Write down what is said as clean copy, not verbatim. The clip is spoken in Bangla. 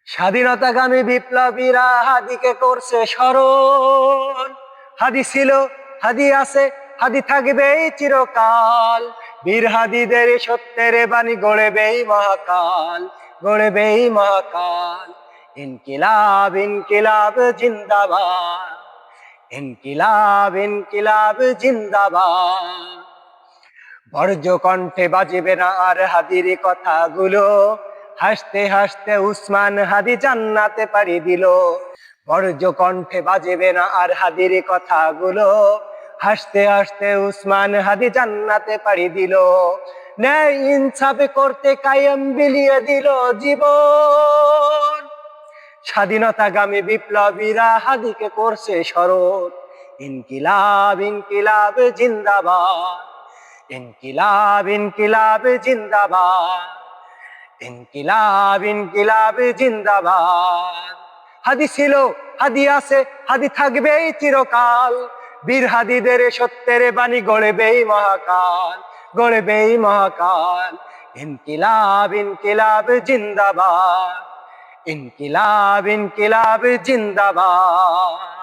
স্বাধীনতাগামী বিপ্লবীরা হাদিকে করছে স্মরণ। হাদি ছিল, হাদি আছে, হাদি থাকবে চিরকাল। বীর হাদিদের সত্যের বাণী গড়বেই মহাকাল, গড়বেই মহাকাল। ইনকিলাব ইনকিলাব জিন্দাবাদ, ইনকিলাব ইনকিলাব জিন্দাবাদ। বর্জ্য কণ্ঠে বাজিবে না আর হাদির কথাগুলো, হাসতে হাসতে উসমান হাদি জান্নাতে পাড়ি দিল। বর্জ্য কণ্ঠে বাজিবে না আর হাদির কথাগুলো, হাসতে হাসতে উসমান হাদি জান্নাতে পাড়ি দিল। ন্যায় ইনসাফ করতে কায়েম বিলিয়ে দিল জীবন। স্বাধীনতাগামী বিপ্লবীরা হাদিকে করছে স্মরণ। ইনকিলাব ইনকিলাব জিন্দাবাদ, ইনকিলাব ইনকিলাব জিন্দাবাদ, ইনকিলাব ইনকিলাব জিন্দাবাদ। হাদি ছিল, হাদি আছে, হাদি থাকবেই চিরকাল। বীর হাদিদের সত্যের বাণী গড়বেই মহাকাল, গড়বেই মহাকাল। ইনকিলাব ইনকিলাব জিন্দাবাদ, ইনকিলাব ইনকিলাব জিন্দাবাদ।